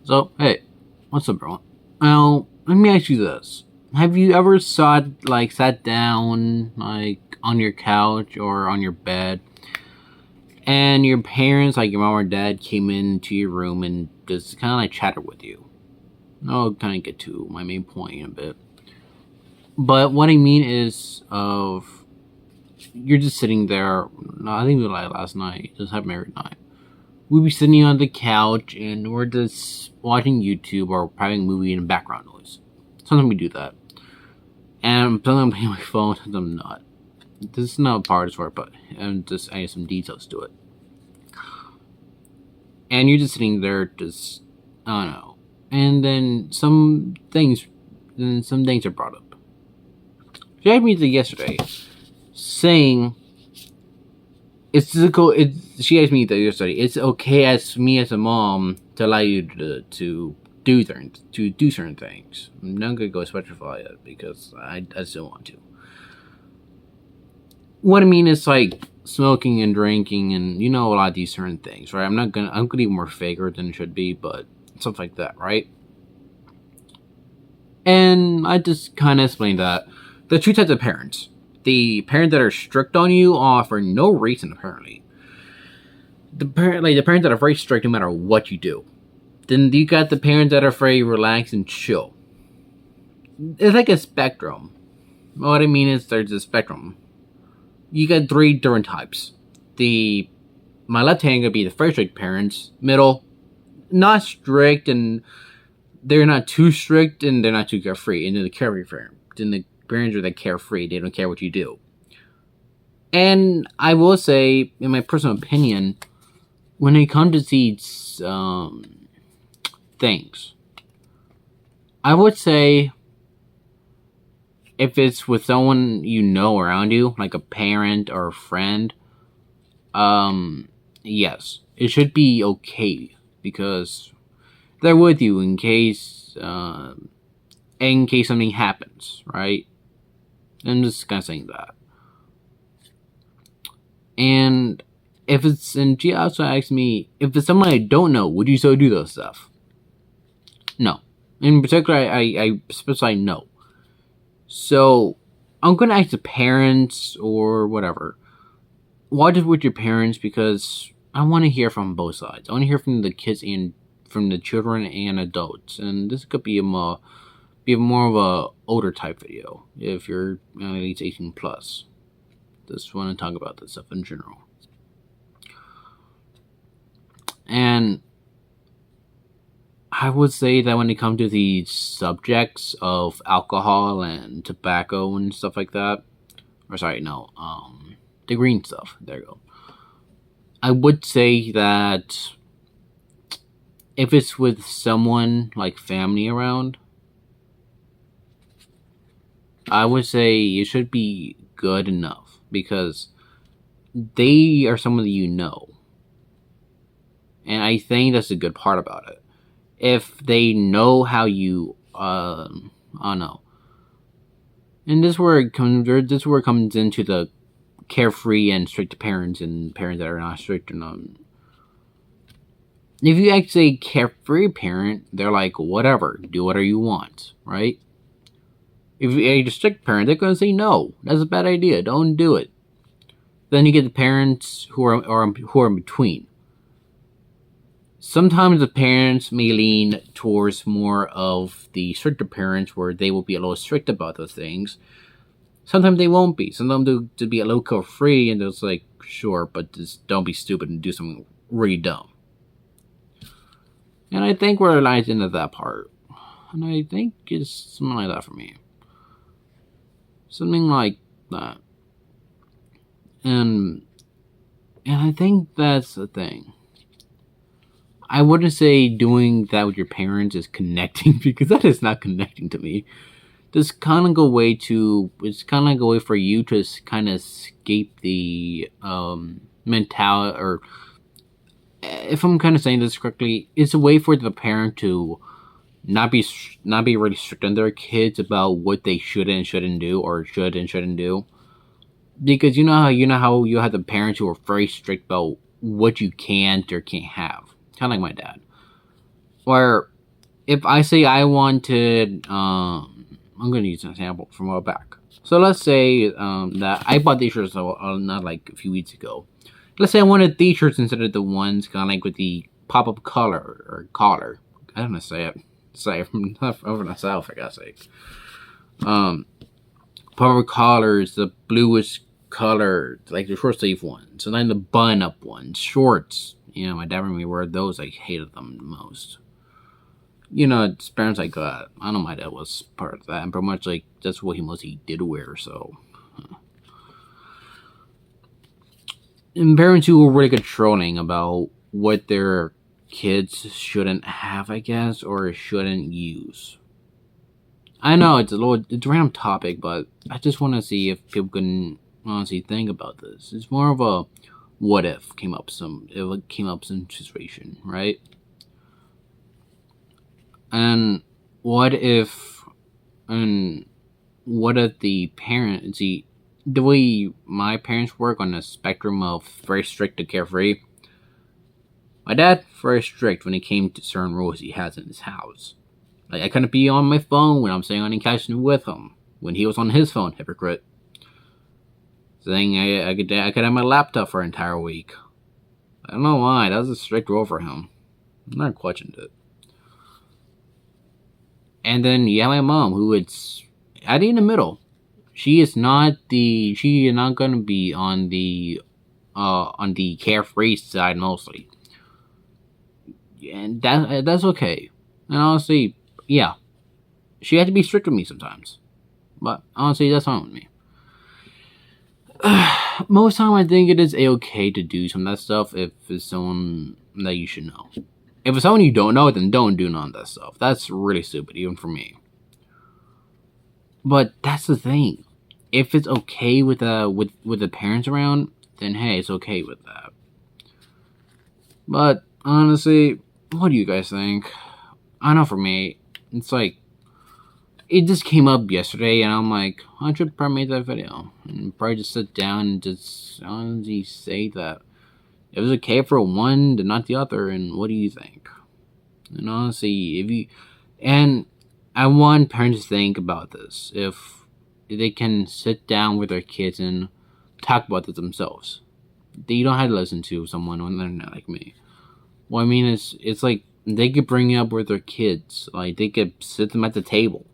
So, hey, what's up, bro? Now, let me ask you this: have you ever sat down, on your couch or on your bed, and your parents, like your mom or dad, came into your room and just kind of like chatted with you? I'll kind of get to my main point in a bit, but what I mean is, you're just sitting there. No, I think it was like last night. It just happened every night. We'd be sitting on the couch and we're just watching YouTube or having a movie in background noise. Sometimes we do that. And sometimes I'm playing my phone, sometimes I'm not. This is not part of the story, but I'm just adding some details to it. And you're just sitting there, just, I don't know. And then some things are brought up. She had me yesterday saying she asked me yesterday. It's okay as me as a mom to allow you to do certain things. I'm not gonna go specify it because I still want to. What I mean is like smoking and drinking and a lot of these certain things, right? I'm gonna be more vaguer than it should be, but stuff like that, right? And I just kind of explained that the two types of parents. The parents that are strict on you for no reason, apparently. The parents that are very strict no matter what you do. Then you got the parents that are very relaxed and chill. It's like a spectrum. What I mean is there's a spectrum. You got three different types. My left hand could be the very strict parents. Middle, not strict, and they're not too strict, and they're not too carefree. And then the carefree parent. Then the parents are that carefree. They don't care what you do. And I will say, in my personal opinion, when it comes to these things, I would say if it's with someone you know around you, like a parent or a friend, yes, it should be okay because they're with you in case something happens, right? I'm just kind of saying that. And she also asked me, if it's someone I don't know, would you still do those stuff? No. In particular, I specify no. So, I'm gonna ask the parents or whatever. Watch it with your parents because I want to hear from both sides. I want to hear from the kids and from the children and adults. And this could be more of a older type video if you're at least 18 plus. Just want to talk about this stuff in general. And I would say that when it comes to the subjects of alcohol and tobacco and stuff like that, the green stuff. There you go. I would say that if it's with someone like family around, I would say it should be good enough because they are someone that you know. And I think that's a good part about it. If they know how you, I don't know. And this is where it comes into the carefree and strict parents and parents that are not strict enough. If you actually a carefree parent, they're like, whatever, do whatever you want, right? If you're a strict parent, they're going to say, no, that's a bad idea, don't do it. Then you get the parents who are in between. Sometimes the parents may lean towards more of the stricter parents where they will be a little strict about those things. Sometimes they won't be. Sometimes they'll be a little carefree and they'll just like, sure, but just don't be stupid and do something really dumb. And I think we're aligned into that part. And I think it's something like that for me. Something like that. And I think that's the thing. I wouldn't say doing that with your parents is connecting because that is not connecting to me. It's kind of like a way for you to kind of escape the mentality, or if I'm kind of saying this correctly, it's a way for the parent to not be really strict on their kids about what they should and shouldn't do, or should and shouldn't do. Because you know how you have the parents who are very strict about what you can't or can't have. Kind of like my dad. Where if I say I wanted, I'm gonna use an example from a while back. So let's say that I bought these shirts not like a few weeks ago. Let's say I wanted these shirts instead of the ones kind of like with the pop up collar or collar. I don't know say it. Say it from over myself, I gotta say. Um, Pop up collars, the bluish color, like the short sleeve ones, and then the button up ones, shorts. You know, my dad made me wear those. I hated them the most. You know, it's parents like that. I know my dad was part of that, and pretty much like that's what he mostly did wear. So, and parents who were really controlling about what their kids shouldn't have, I guess, or shouldn't use. I know it's a random topic, but I just want to see if people can honestly think about this. It's more of a what if came up some situation, right? And what if and what if the parent see the way my parents work on the spectrum of very strict to carefree. My dad very strict when it came to certain rules he has in his house. Like I couldn't be on my phone when I'm staying on vacation with him. When he was on his phone, hypocrite. Saying I could have my laptop for an entire week. I don't know why. That was a strict rule for him. I never questioned it. And then you have my mom, who it's at in the middle. She is not gonna be on the carefree side mostly, and that's okay. And honestly, yeah, she had to be strict with me sometimes, but honestly, that's fine with me. Most time, I think it is okay to do some of that stuff if it's someone that you should know. If it's someone you don't know, then don't do none of that stuff. That's really stupid, even for me. But that's the thing. If it's okay with the parents around, then hey, it's okay with that. But honestly, what do you guys think? I know for me, it's like it just came up yesterday, and I'm like, I should probably make that video and probably just sit down and just honestly say that it was okay for one, but not the other. And what do you think? And honestly, if you and I want parents to think about this if they can sit down with their kids and talk about this themselves. They don't have to listen to someone on the internet like me. What I mean is, it's like they could bring it up with their kids. Like they could sit them at the table,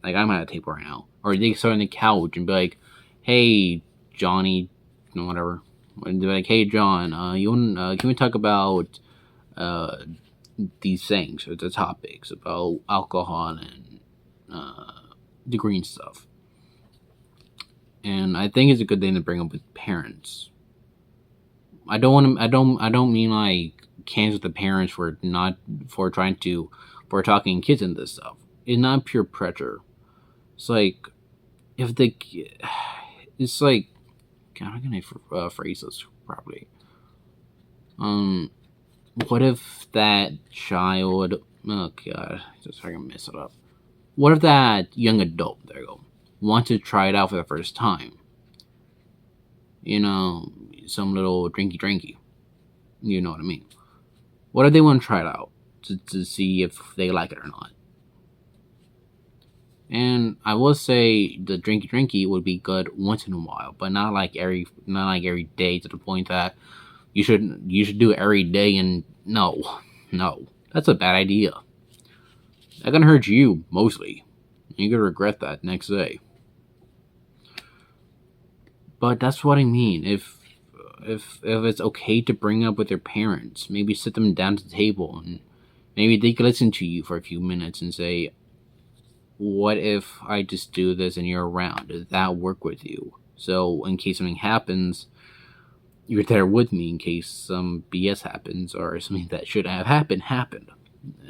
like I'm at a table right now, or they could sit on the couch and be like, "Hey, Johnny, whatever." And be like, "Hey, John, can we talk about uh, these things or the topics about alcohol and the green stuff?" And I think it's a good thing to bring up with parents. I don't want to. I don't mean like cancel the parents for not for trying to for talking kids into this stuff. It's not pure pressure. It's like if the it's like God, how can I phrase this properly? Um, what if that child? Oh God, just I can mess it up. What if that young adult, there you go, wants to try it out for the first time? You know, some little drinky. You know what I mean? What if they want to try it out to see if they like it or not? And I will say the drinky would be good once in a while, but not like every day to the point that you should do it every day. And no, that's a bad idea. That gonna hurt you mostly. You're gonna regret that next day. But that's what I mean. If it's okay to bring up with their parents, maybe sit them down to the table and maybe they could listen to you for a few minutes and say, "What if I just do this and you're around? Does that work with you? So in case something happens, you're there with me in case some BS happens or something that should have happened."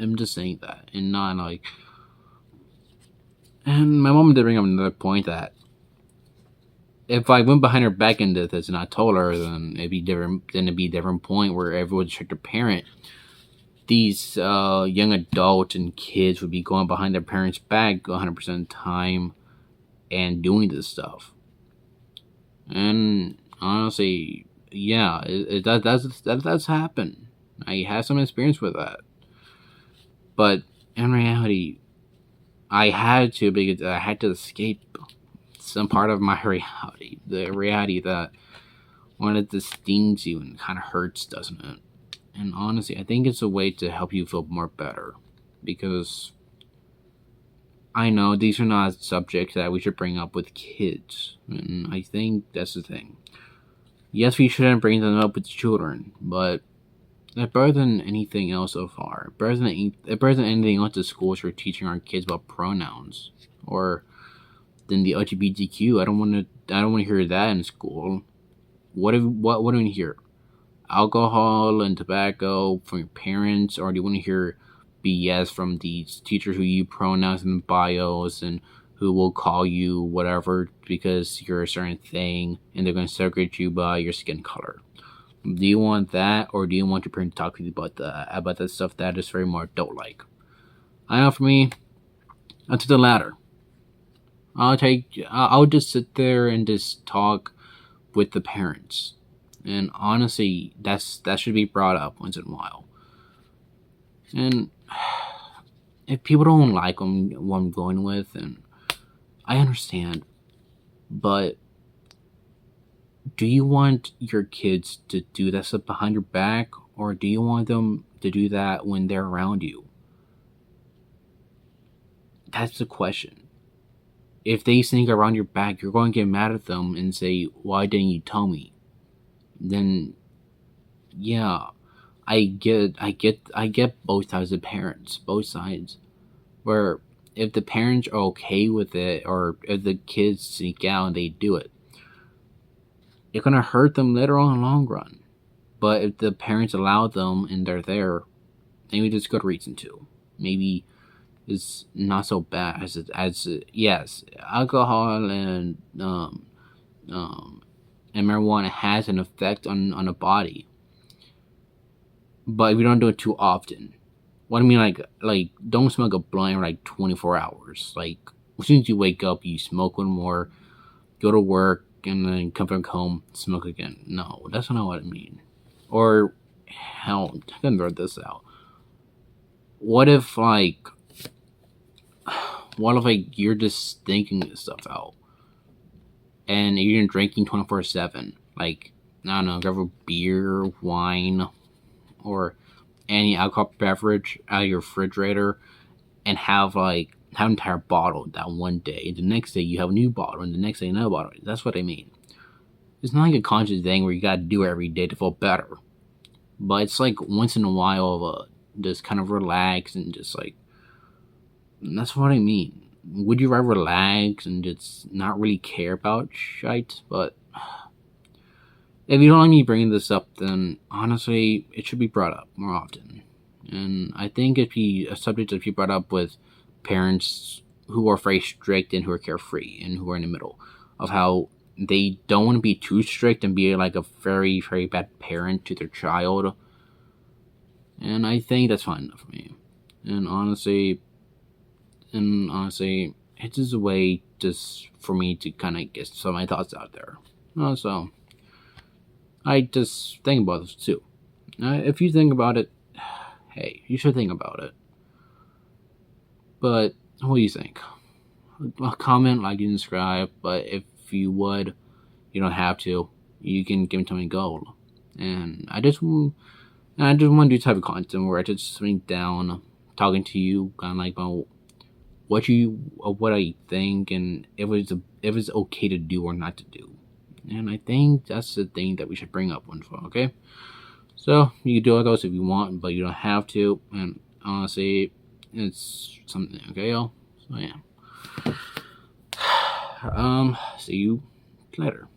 I'm just saying that, and not like. And my mom did bring up another point that if I went behind her back into this and I told her, then it'd be different. Then it'd be a different point where everyone would check their parent. These young adults and kids would be going behind their parents' back 100% of the time and doing this stuff. And honestly, yeah, that's happened. I have some experience with that. But in reality, I had to because I had to escape some part of my reality. The reality that when it just stings you and kind of hurts, doesn't it? And honestly, I think it's a way to help you feel more better because I know these are not subjects that we should bring up with kids, and I think that's the thing. Yes, we shouldn't bring them up with children, but they're better than anything else so far. Better than anything else the schools are teaching our kids about pronouns or than the LGBTQ. I don't want to hear that in school. What do we hear? Alcohol and tobacco from your parents, or do you want to hear BS from these teachers who use pronouns in bios and who will call you whatever because you're a certain thing and they're going to segregate you by your skin color? Do you want that, or do you want your parents to talk to you about that stuff that is very more adult like? I know for me, to the latter. I'll just sit there and just talk with the parents. And honestly, that should be brought up once in a while. And if people don't like what I'm going with, and I understand, but do you want your kids to do that stuff behind your back, or do you want them to do that when they're around you? That's the question. If they sneak around your back, you're going to get mad at them and say, "Why didn't you tell me?" Then, yeah, I get both sides of parents, both sides. Where if the parents are okay with it, or if the kids sneak out and they do it, it's gonna hurt them later on in the long run. But if the parents allow them and they're there, maybe there's good reason to. Maybe it's not so bad yes, alcohol um, and marijuana has an effect on the body, but if you don't do it too often. What I mean, like don't smoke a blunt for like 24 hours. Like as soon as you wake up, you smoke one more, go to work, and then come back home, smoke again. No, that's not what I mean. Or hell, I can throw this out. What if you're just thinking this stuff out and you're drinking 24/7? Like I don't know, grab a beer, wine, or any alcohol beverage out of your refrigerator and have an entire bottle that one day. The next day you have a new bottle, and the next day another bottle. That's what I mean. It's not like a conscious thing where you gotta do it every day to feel better. But it's like once in a while of just kind of relax and just like that's what I mean. Would you rather relax and just not really care about shite? But if you don't like me bringing this up, then honestly, it should be brought up more often. And I think it'd be a subject that be brought up with parents who are very strict and who are carefree and who are in the middle of how they don't want to be too strict and be like a very, very bad parent to their child. And I think that's fine enough for me. And honestly, it's just a way just for me to kind of get some of my thoughts out there. So I just think about this too. If you think about it, hey, you should think about it. But what do you think? Comment, like, and subscribe. But if you would, you don't have to. You can give me something gold. And I just want to do type of content where I just sitting down, talking to you, kind of like about what I think, and if it's okay to do or not to do. And I think that's the thing that we should bring up once in a while, okay? So you can do all those if you want, but you don't have to. And honestly, it's something, okay, y'all? So yeah. See you later.